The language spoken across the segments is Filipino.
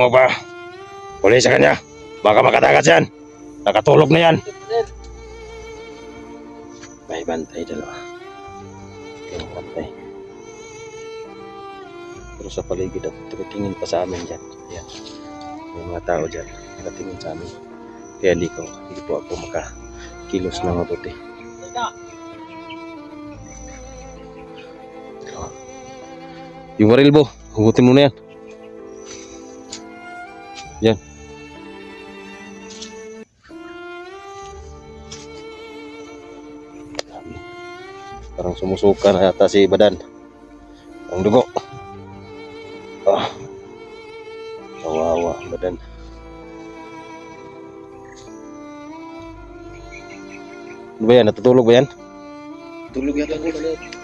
Mo ba? Huli sa kanya. Baka makatakas yan. Nakatulog na yan. May bantay dalawa. May bantay. Pero sa paligid at tumitingin pa sa amin dyan. Ayan. May mga tao dyan. Nakatingin sa amin. Kaya hindi po ako makakilos na mabuti. Yung baril bo, hugutin mo na yan. Yan. Parang sumusuka na yata si Badan. Ang dugo. Kawawa ang Badan. Ano ba yan? Natutulog ba yan? Tulog yata ko ulit.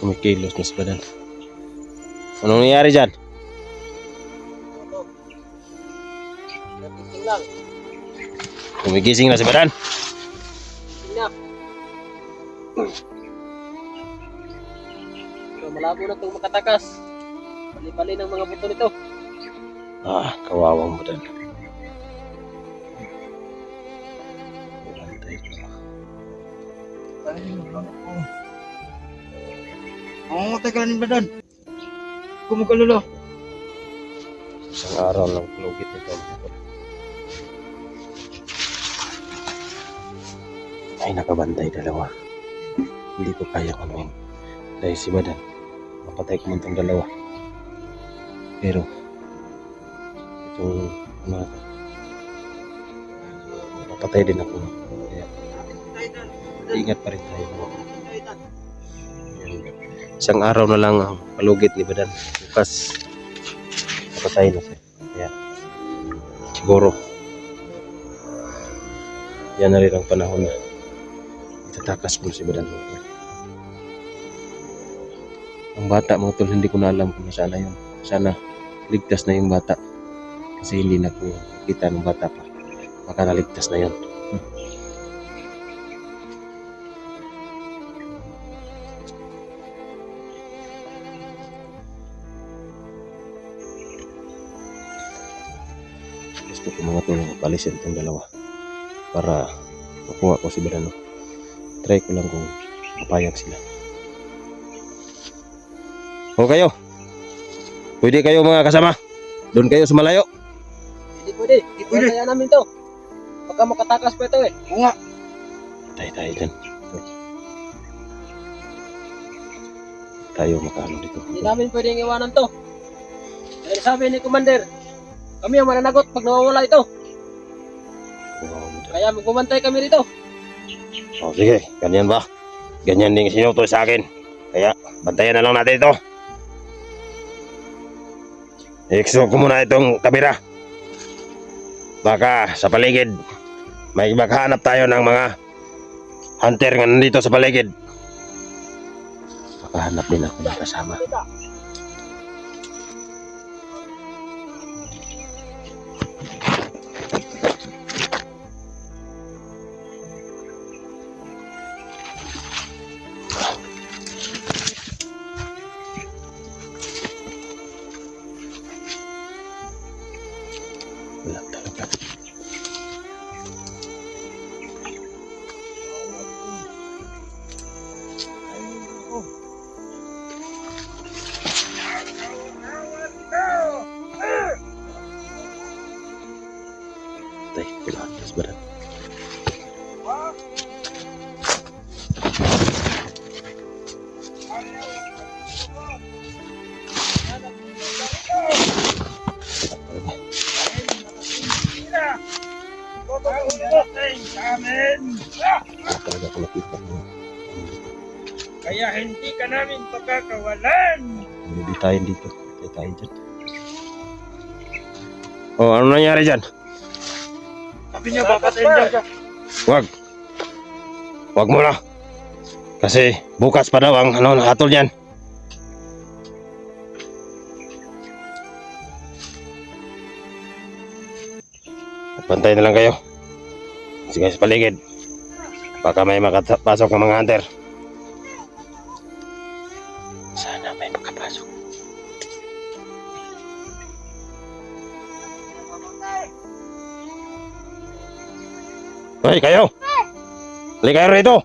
Kumikilos na si Badan. Anong nangyari dyan? Kumigising na si Badan. So, malabo na itong makatakas. Pali-pali ng mga buto nito. Kawawang Badan. Bantay ko. Oo, teka lang ba doon? Kumukulolo. Isang araw lang plugit nito. Ay, nakabantay dalawa. Hindi ko kaya kumain. Dahil si Badan, mapatay ko man itong dalawa. Pero, itong mga mapatay din ako. Kaya, ingat pa rin tayo. Isang araw na lang ang palugit ni Badan. Bukas, napatay na siya. Kaya, siguro, yan na rin ang panahon na itatakas ko na si Badan. Ang bata mga tol, hindi ko na alam kung nasaan na yun. Sana ligtas na yung bata. Kasi hindi na ko kita ng bata pa. Baka naligtas na yun. Gusto ko mga tulong palisin itong dalawa para makuha ko si Badan. Try ko lang kung mapayag sila. O kayo, pwede kayo mga kasama, doon kayo sa malayo. Hindi pwede. Hindi pwede. Kaya namin to. Baka makatakas pa ito eh. Oo nga. Tayo dyan. Tayo makano dito. Hindi namin pwedeng iwanan to. Dahil sabi ni Commander, kami ang mananagot pag nawawala ito. Kaya magbumantay kami rito. O sige, ganyan ba? Ganyan din sinuto sa akin. Kaya bantayan na lang natin ito. I-exo ko muna itong kamera. Baka sa paligid may makahanap tayo ng mga hunter nga nandito sa paligid. Makahanap din ako ng kasama. Brad. Talaga ako nakita mo. Kaya hindi ka namin pagkakawalan. Hindi tayo dito. Hindi tayo dyan. Oh, ano nangyari dyan? Sabi niya papatayin daw siya. Wag. Wag mo na. Kasi bukas pa daw ang hatol niyan. Pantay na lang kayo. Sige sa paligid. Baka may makapasok ng mga hunter. Sana may makapasok. Hoy, kayo! Halika kayo rito!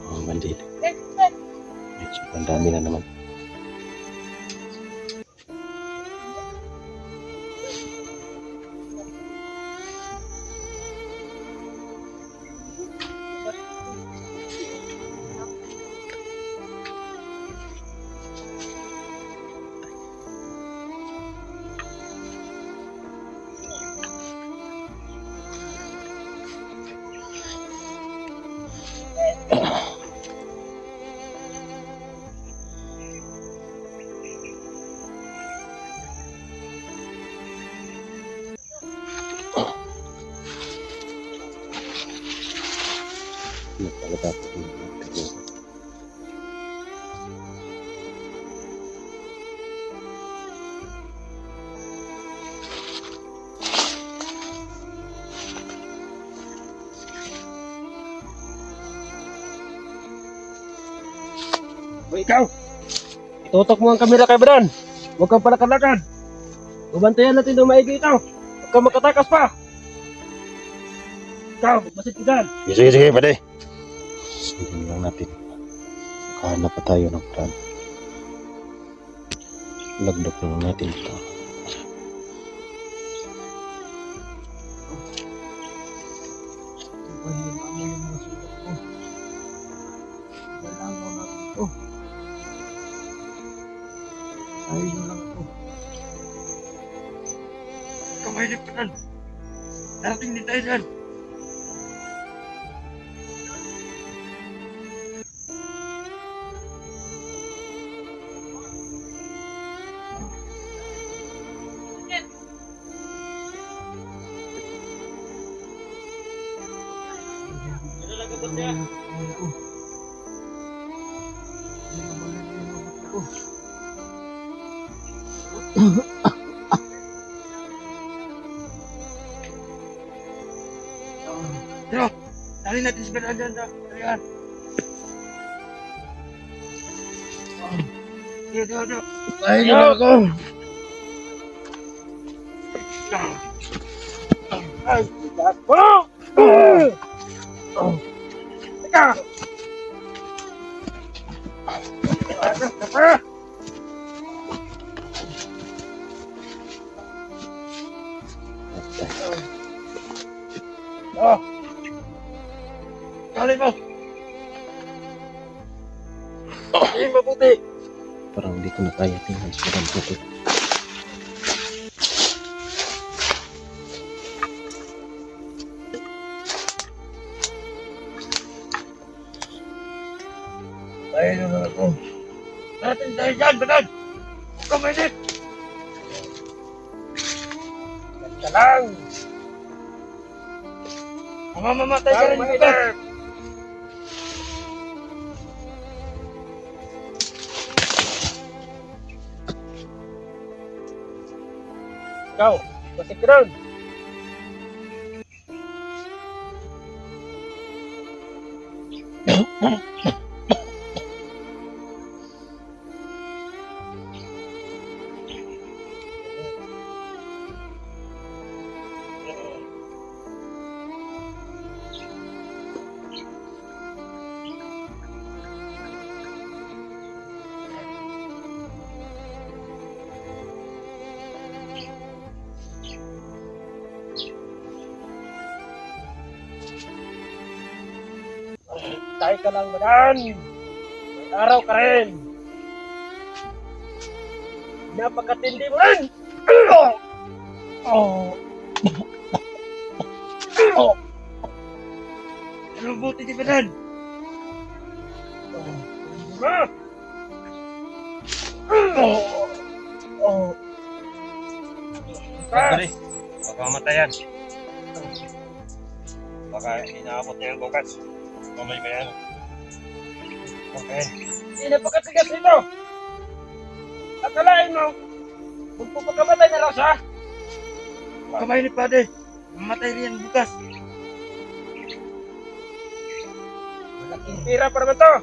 Ang bandit. Ang dami na naman. Nagpapatapos ng mga. O ikaw, itutok mo ang kamera kay Bran. Huwag kang palakad-lakad. Ubantayan natin ng maigi ito. Huwag kang makatakas pa. Ikaw, magmasid ka dyan. Sige, pwede. Sige lang natin. Makahanap pa tayo ng paraan. Lagdok lang natin ito. Kamay lipunan. Dating din tayo dyan. Pero, dali natin si Bernard dyan. Dalihan. Dito. Ay, ako. Ay, ako! Teka! Oh! Kali mo! Hindi mabuti! Parang hindi ko na kaya tingnan sa parang tukot. Tayo na ako. Natin tayo dyan, Bernard! Kuminit! Ganda lang! Mamamatay ka rin, Bernard! Ikaw, masig ka doon. Tayo ka lang, Badan. May araw ka rin. Napakatindi mo rin. Oh. Oh. Ano buti ni Badan? Ma! Oh. Oh. Pare, baka mamatayan. Baka inaabot niya ang bukas. Mamay ba yan? Okay. Hindi napakatigas nito. Akalain mo, magpapakamatay na lang siya. Kamay ni Pade. Mamatay rin bukas. Malaking pira pa naman to.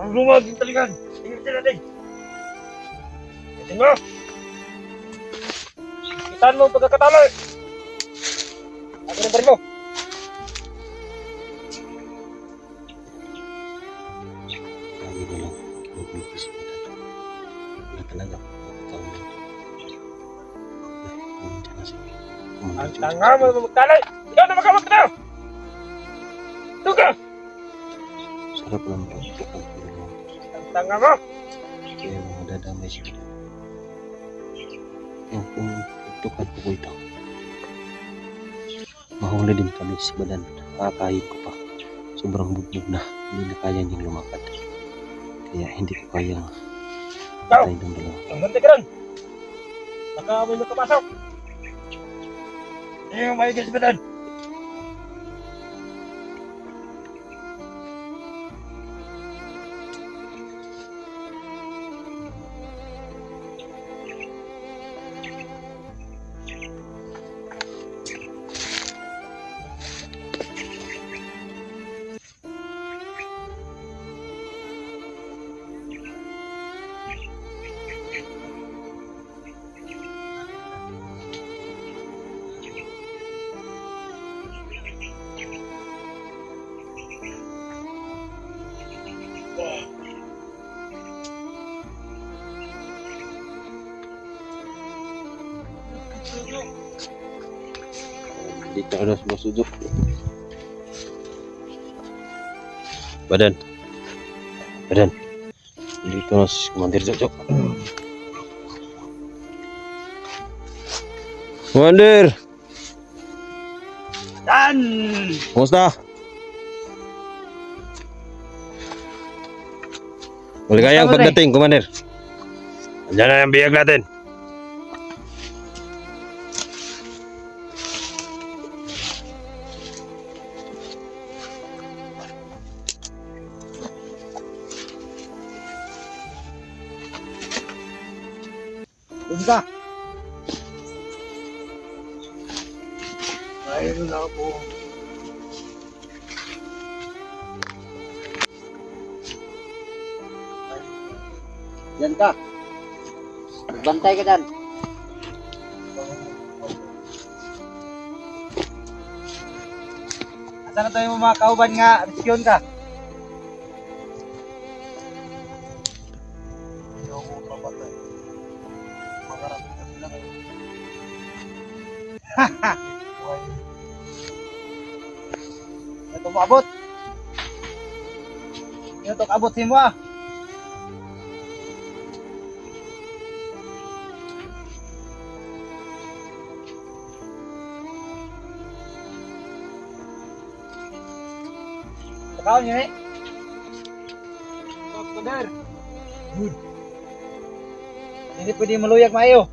Ang lumag yung taligan. Tingnan natin. Kasi mo. Kitaan mo ang pagkakatalo. Ako ng baril mo. Lagi na lang. Kinupipis ko na. Wala talaga. Nakataon na ito. Nandiyan na siya. Ang tanga mo na magtalay. Ikaw na magkawag na. Doon ka. Sarap lang pagtukang ko ng mga Ang tanga mo. kaya madadamay siya. Kung pagtukan ko ito, mahuli din kami si Badan. Kakain ko pa. Sobrang bugbog na. Hindi na kaya niyang lumakad. Kaya hindi ko kayang Ikaw. patayin ng dalawa. Ang ganda ka rin. Baka may magkapasok. Ano yung maigil si Badan? Dito na sumusudok. Badan. Badan. Dito na si Commander Jojo. Commander! Dan! Kumusta? Maligayang pagdating, Commander. Andiyan na yung biyag natin. Doon ka. Ayun na ako. Diyan ka. Bantay ka dyan. Asan na tayo mga kauban nga? Resyon ka. Hindi ako papatay. Magarap ka sila kayo. Ito mo abot. Ito abot si mo ah. Sakaon yun eh. Commander. Good. Hindi pwede maluyag maayo.